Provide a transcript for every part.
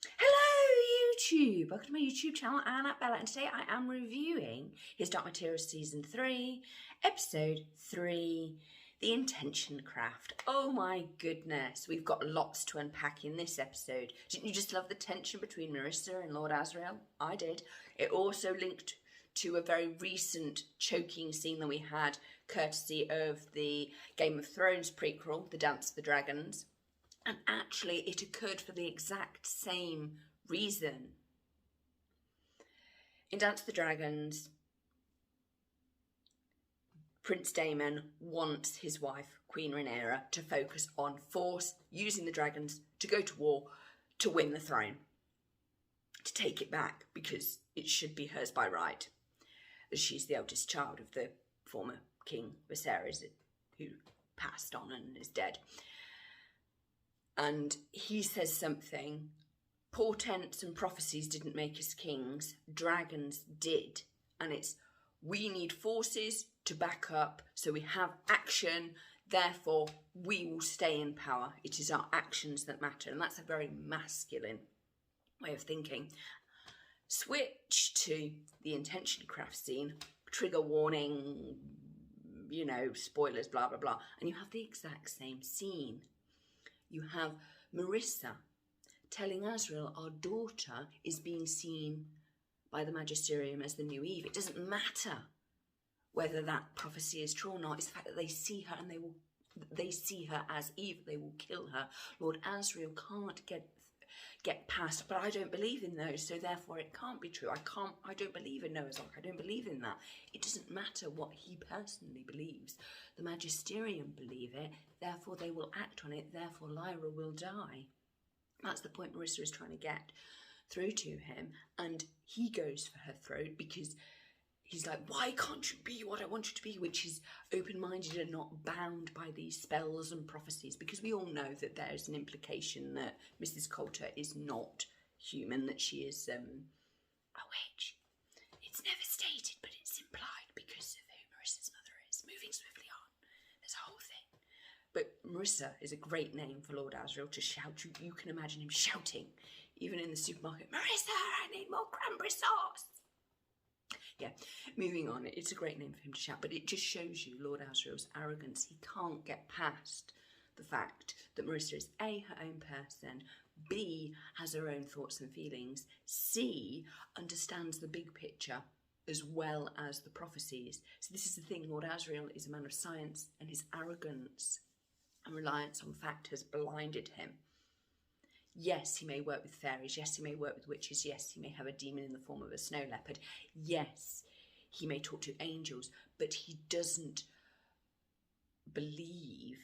Hello YouTube! Welcome to my YouTube channel, Anna Bella, and today I am reviewing His Dark Materials Season 3, Episode 3, The Intention Craft. Oh my goodness, we've got lots to unpack in this episode. Didn't you just love the tension between Marissa and Lord Asriel? I did. It also linked to a very recent choking scene that we had, courtesy of the Game of Thrones prequel, The Dance of the Dragons. And actually, it occurred for the exact same reason. In Dance of the Dragons, Prince Daemon wants his wife, Queen Rhaenyra, to focus on force, using the dragons to go to war, to win the throne, to take it back, because it should be hers by right, as she's the eldest child of the former King Viserys, who passed on and is dead. And he says something, portents and prophecies didn't make us kings, dragons did. And it's, we need forces to back up, so we have action, therefore we will stay in power. It is our actions that matter. And that's a very masculine way of thinking. Switch to the intention craft scene, trigger warning, you know, spoilers, blah, blah, blah. And you have the exact same scene. You have Marissa telling Asriel, our daughter is being seen by the Magisterium as the new Eve. It doesn't matter whether that prophecy is true or not. It's the fact that they see her and they see her as Eve. They will kill her. Lord Asriel can't get past, but I don't believe in those, so therefore it can't be true. I don't believe in Noah's Ark. I don't believe in that. It doesn't matter what he personally believes. The Magisterium believe it, therefore they will act on it, therefore Lyra will die. That's the point Marissa is trying to get through to him, and he goes for her throat because he's like, why can't you be what I want you to be? Which is open-minded and not bound by these spells and prophecies. Because we all know that there's an implication that Mrs. Coulter is not human, that she is a witch. It's never stated, but it's implied because of who Marissa's mother is. Moving swiftly on. There's a whole thing. But Marissa is a great name for Lord Asriel to shout. You can imagine him shouting, even in the supermarket, Marissa, I need more cranberry sauce. Yeah, moving on, it's a great name for him to shout, but it just shows you Lord Asriel's arrogance. He can't get past the fact that Marissa is A, her own person, B, has her own thoughts and feelings, C, understands the big picture as well as the prophecies. So this is the thing, Lord Asriel is a man of science, and his arrogance and reliance on fact has blinded him. Yes, he may work with fairies. Yes, he may work with witches. Yes, he may have a demon in the form of a snow leopard. Yes, he may talk to angels, but he doesn't believe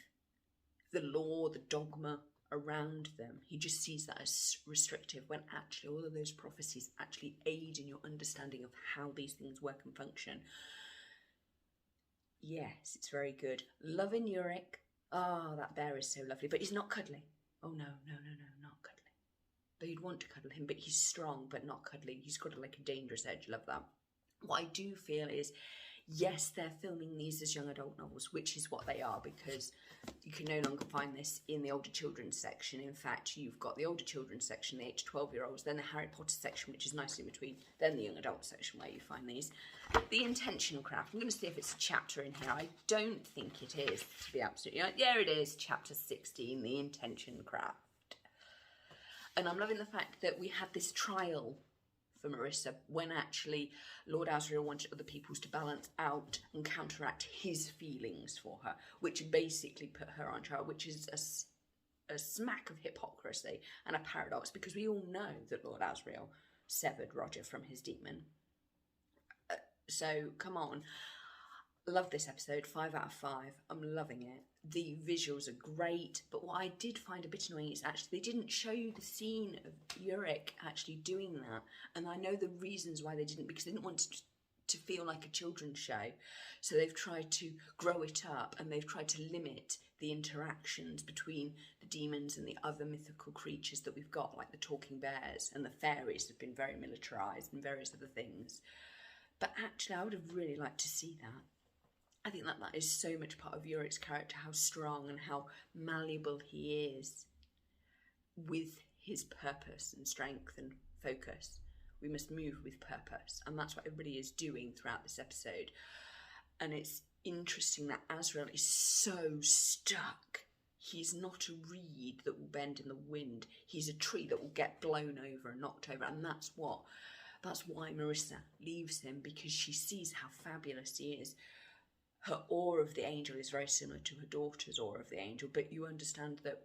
the law, the dogma around them. He just sees that as restrictive, when actually all of those prophecies actually aid in your understanding of how these things work and function. Yes, it's very good. Loving Uric. Oh, that bear is so lovely, but he's not cuddly. Oh, no, not cuddly. Though you'd want to cuddle him, but he's strong, but not cuddly. He's got like a dangerous edge. Love that. What I do feel is, yes, they're filming these as young adult novels, which is what they are, because you can no longer find this in the older children's section. In fact, you've got the older children's section, the 8 to 12-year-olds, then the Harry Potter section, which is nicely in between, then the young adult section where you find these. The Intention Craft. I'm going to see if it's a chapter in here. I don't think it is, to be absolutely honest. Yeah, it is, chapter 16, The Intention Craft. And I'm loving the fact that we had this trial for Marissa when actually Lord Asriel wanted other peoples to balance out and counteract his feelings for her, which basically put her on trial, which is a smack of hypocrisy and a paradox, because we all know that Lord Asriel severed Roger from his demon. So come on. Love this episode, 5 out of 5. I'm loving it. The visuals are great, but what I did find a bit annoying is actually they didn't show you the scene of Uric actually doing that. And I know the reasons why they didn't, because they didn't want to feel like a children's show. So they've tried to grow it up, and they've tried to limit the interactions between the demons and the other mythical creatures that we've got, like the talking bears, and the fairies have been very militarised and various other things. But actually, I would have really liked to see that. I think that is so much part of Uric's character, how strong and how malleable he is with his purpose and strength and focus. We must move with purpose, and that's what everybody is doing throughout this episode. And it's interesting that Azrael is so stuck. He's not a reed that will bend in the wind. He's a tree that will get blown over and knocked over, and that's why Marissa leaves him, because she sees how fabulous he is. Her awe of the angel is very similar to her daughter's awe of the angel, but you understand that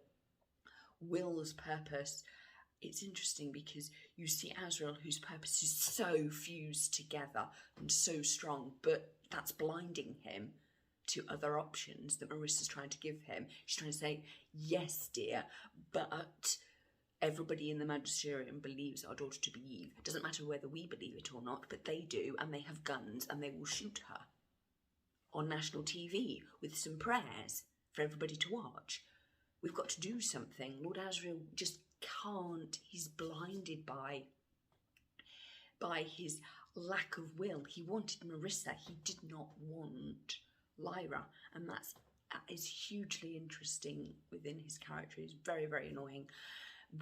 Will's purpose, it's interesting because you see Azrael, whose purpose is so fused together and so strong, but that's blinding him to other options that Marissa's trying to give him. She's trying to say, yes, dear, but everybody in the magisterium believes our daughter to be Eve. It doesn't matter whether we believe it or not, but they do, and they have guns, and they will shoot her on national TV with some prayers for everybody to watch. We've got to do something. Lord Asriel just can't. He's blinded by his lack of will. He wanted Marissa. He did not want Lyra, and that is hugely interesting within his character. He's very, very annoying.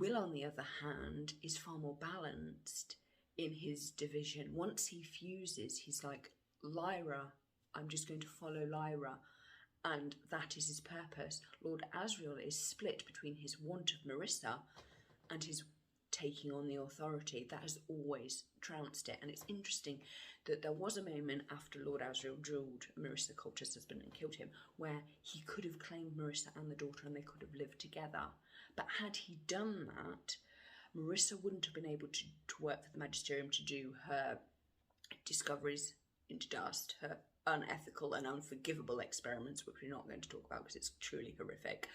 Will, on the other hand, is far more balanced in his division. Once he fuses, he's like, Lyra, I'm just going to follow Lyra, and that is his purpose. Lord Asriel is split between his want of Marissa and his taking on the authority. That has always trounced it. And it's interesting that there was a moment after Lord Asriel drilled Marissa Coulter's husband and killed him, where he could have claimed Marissa and the daughter and they could have lived together. But had he done that, Marissa wouldn't have been able to work for the magisterium to do her discoveries into dust, her unethical and unforgivable experiments, which we're not going to talk about because it's truly horrific.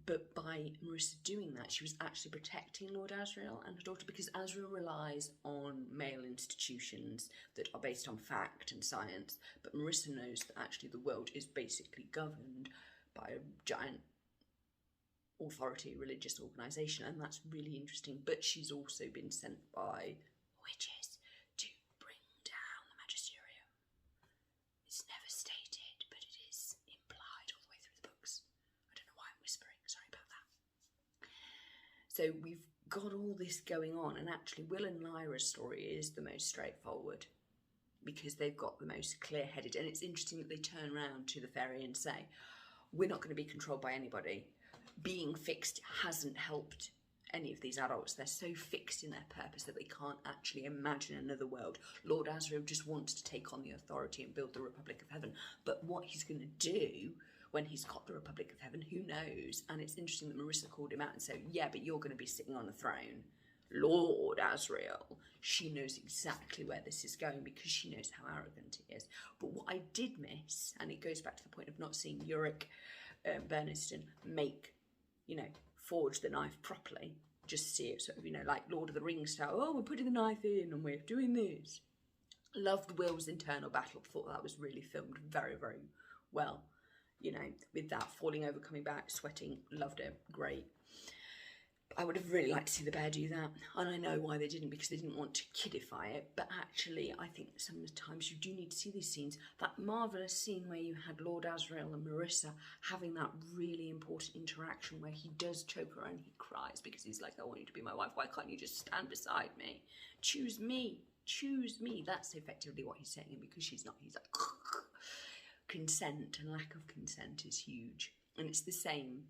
But by Marissa doing that, she was actually protecting Lord Asriel and her daughter, because Asriel relies on male institutions that are based on fact and science, but Marissa knows that actually the world is basically governed by a giant authority religious organisation, and that's really interesting. But she's also been sent by witches to bring down the magisterium. It's never stated, but it is implied all the way through the books. I don't know why I'm whispering, sorry about that. So we've got all this going on, and actually Will and Lyra's story is the most straightforward because they've got the most clear-headed, and it's interesting that they turn around to the fairy and say, we're not going to be controlled by anybody. Being fixed hasn't helped any of these adults. They're so fixed in their purpose that they can't actually imagine another world. Lord Asriel just wants to take on the authority and build the Republic of Heaven. But what he's going to do when he's got the Republic of Heaven, who knows? And it's interesting that Marissa called him out and said, yeah, but you're going to be sitting on a throne. Lord Asriel, she knows exactly where this is going because she knows how arrogant he is. But what I did miss, and it goes back to the point of not seeing Yorick Burniston forge the knife properly, just see it sort of, like Lord of the Rings style, oh, we're putting the knife in and we're doing this. Loved Will's internal battle, thought that was really filmed very, very well, with that falling over, coming back, sweating, loved it, great. I would have really liked to see the bear do that, and I know why they didn't, because they didn't want to kidify it, but actually I think sometimes you do need to see these scenes. That marvellous scene where you had Lord Asriel and Marissa having that really important interaction where he does choke her and he cries because he's like, I want you to be my wife, why can't you just stand beside me? Choose me, that's effectively what he's saying, and because she's not, he's like, consent, and lack of consent is huge. And it's the same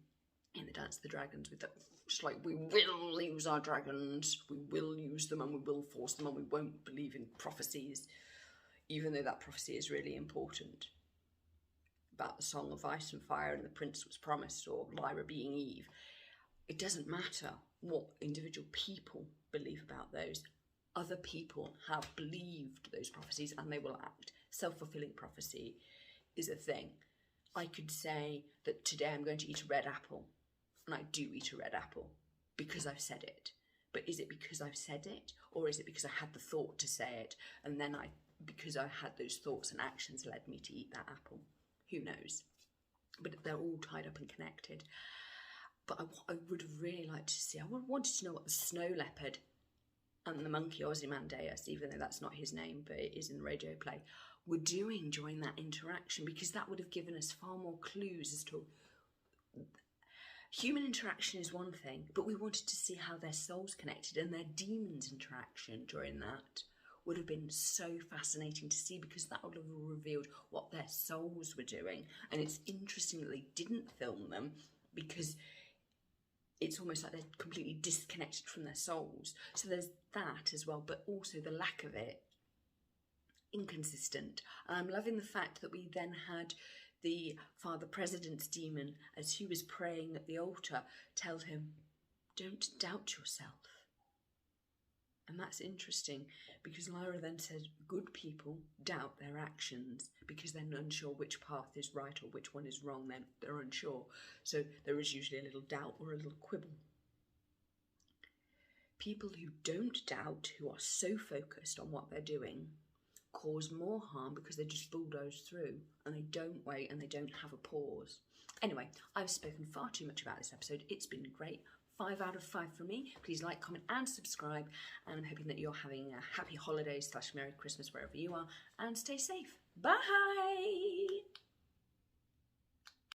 in the Dance of the Dragons with that. It's like, we will use our dragons, we will use them and we will force them, and we won't believe in prophecies, even though that prophecy is really important about the Song of Ice and Fire and the Prince was promised, or Lyra being Eve. It doesn't matter what individual people believe about those. Other people have believed those prophecies and they will act. Self-fulfilling prophecy is a thing. I could say that today I'm going to eat a red apple, and I do eat a red apple because I've said it. But is it because I've said it, or is it because I had the thought to say it, and then because I had those thoughts and actions led me to eat that apple? Who knows? But they're all tied up and connected. But I would have really liked to see, I would have wanted to know what the snow leopard and the monkey Ozymandias, even though that's not his name, but it is in the radio play, were doing during that interaction, because that would have given us far more clues as to human interaction is one thing, but we wanted to see how their souls connected, and their demons interaction during that would have been so fascinating to see, because that would have revealed what their souls were doing. And it's interesting that they didn't film them, because it's almost like they're completely disconnected from their souls. So there's that as well, but also the lack of it, inconsistent. And I'm loving the fact that we then had the Father President's demon, as he was praying at the altar, tell him, don't doubt yourself. And that's interesting, because Lyra then said good people doubt their actions because they're unsure which path is right or which one is wrong. They're unsure. So there is usually a little doubt or a little quibble. People who don't doubt, who are so focused on what they're doing, cause more harm because they just bulldoze through and they don't wait and they don't have a pause. Anyway, I've spoken far too much about this episode. It's been great. 5 out of 5 for me. Please like, comment and subscribe, and I'm hoping that you're having a happy holidays / Merry Christmas wherever you are, and stay safe. Bye!